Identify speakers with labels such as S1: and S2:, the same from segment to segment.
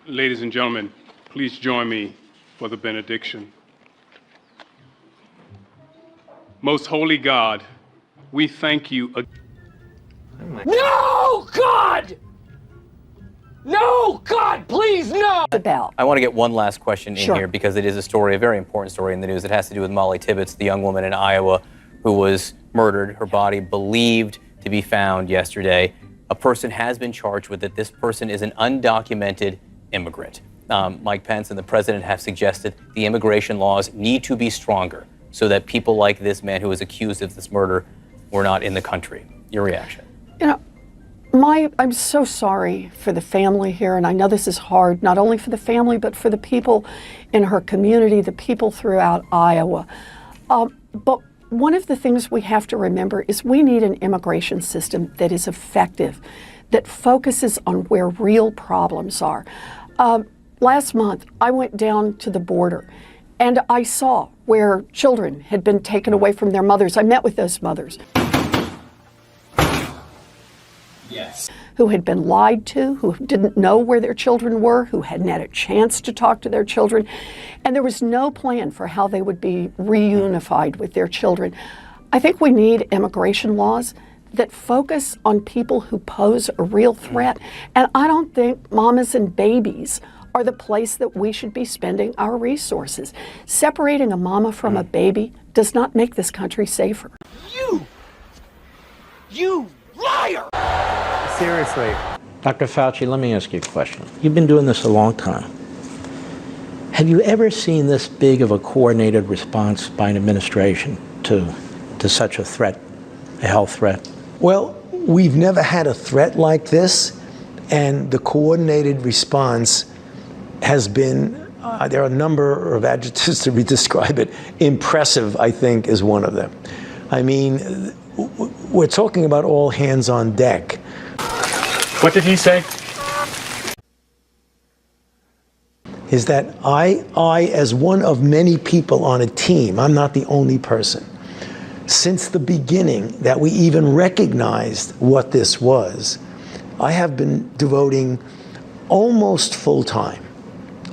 S1: Ladies and gentlemen, please join me for the benediction. Most holy God, we thank you.
S2: No, God! No, God, please, no!
S3: I want to get one last question in
S4: Sure.
S3: here because it is a story, a very important story in the news. It has to do with Molly Tibbetts, the young woman in Iowa who was murdered, her body believed to be found yesterday. A person has been charged with it. This person is an undocumented immigrant. Mike Pence and the president have suggested the immigration laws need to be stronger so that people like this man who was accused of this murder were not in the country. Your reaction?
S4: You know, I'm so sorry for the family here, and I know this is hard, not only for the family, but for the people in her community, the people throughout Iowa. But one of the things we have to remember is we need an immigration system that is effective, that focuses on where real problems are. Last month, I went down to the border, and I saw where children had been taken away from their mothers. I met with those mothers.
S3: Yes.
S4: Who had been lied to, who didn't know where their children were, who hadn't had a chance to talk to their children. And there was no plan for how they would be reunified with their children. I think we need immigration laws that focus on people who pose a real threat. And I don't think mamas and babies are the place that we should be spending our resources. Separating a mama from a baby does not make this country safer.
S2: You liar!
S5: Seriously. Dr. Fauci, let me ask you a question. You've been doing this a long time. Have you ever seen this big of a coordinated response by an administration to such a threat, a health threat?
S6: Well, we've never had a threat like this, and the coordinated response has been, there are a number of adjectives to describe it. Impressive, I think, is one of them. I mean, we're talking about all hands on deck.
S7: What did he say?
S6: Is that I, as one of many people on a team, I'm not the only person, since the beginning that we even recognized what this was, I have been devoting almost full time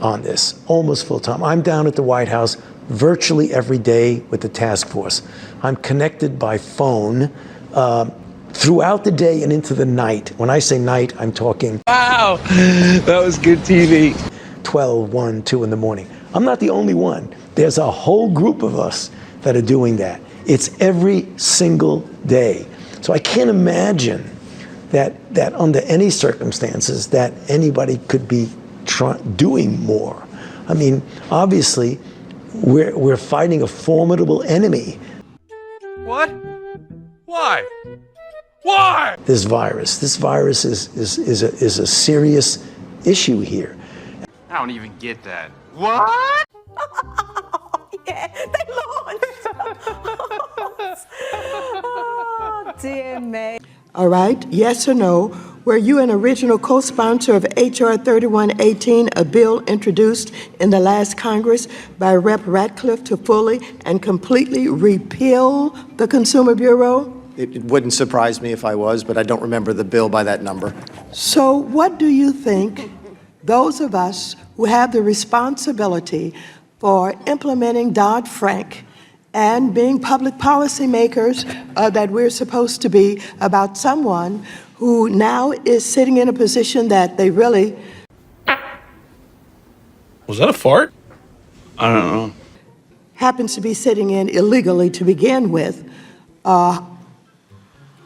S6: on this, almost full time. I'm down at the White House virtually every day with the task force. I'm connected by phone throughout the day and into the night. When I say night, I'm talking,
S7: Wow, that was good TV.
S6: 12, 1, 2 in the morning. I'm not the only one. There's a whole group of us that are doing that. It's every single day. So I can't imagine that under any circumstances that anybody could be doing more. I mean, obviously, we're fighting a formidable enemy.
S7: What? Why? Why?
S6: This virus is a serious issue here.
S7: I don't even get that. What?
S8: Yeah, they launched. Oh, dear me.
S9: All right, yes or no, were you an original co-sponsor of H.R. 3118, a bill introduced in the last Congress by Rep. Ratcliffe to fully and completely repeal the Consumer Bureau?
S10: It wouldn't surprise me if I was, but I don't remember the bill by that number.
S9: So what do you think those of us who have the responsibility for implementing Dodd-Frank and being public policy makers that we're supposed to be about someone who now is sitting in a position that they really...
S7: Was that a fart? I don't know.
S9: happens to be sitting in illegally to begin with,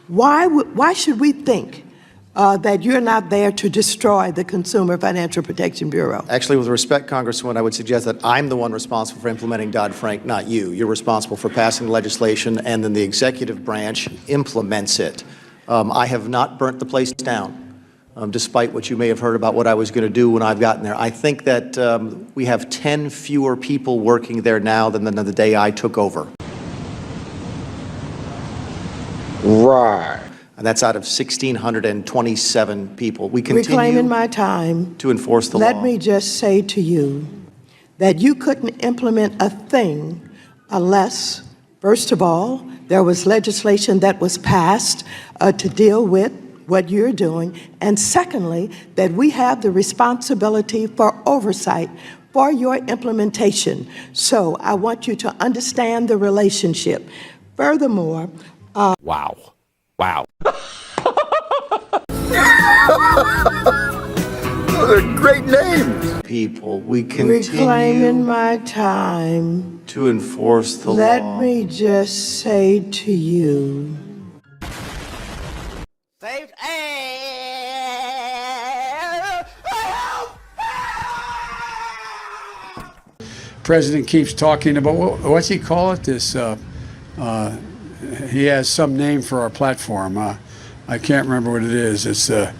S9: why should we think that you're not there to destroy the Consumer Financial Protection Bureau?
S10: Actually, with respect, Congresswoman, I would suggest that I'm the one responsible for implementing Dodd-Frank, not you. You're responsible for passing the legislation, and then the executive branch implements it. I have not burnt the place down, despite what you may have heard about what I was going to do when I've gotten there. I think that we have 10 fewer people working there now than the day I took over.
S5: Right.
S10: And that's out of 1,627 people. We continue
S9: Reclaiming my time
S10: to enforce the law.
S9: Let me just say to you that you couldn't implement a thing unless, first of all, there was legislation that was passed to deal with what you're doing, and secondly, that we have the responsibility for oversight for your implementation. So I want you to understand the relationship. Furthermore,
S2: Wow. Wow.
S6: Those are great names.
S10: People, we
S9: reclaiming
S10: continue
S9: my time,
S10: to enforce the
S9: let
S10: law.
S9: me just say to you,
S11: President keeps talking about, what's he call it? This, he has some name for our platform. I can't remember what it is. It's the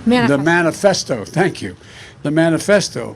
S11: manifesto. Thank you. The manifesto.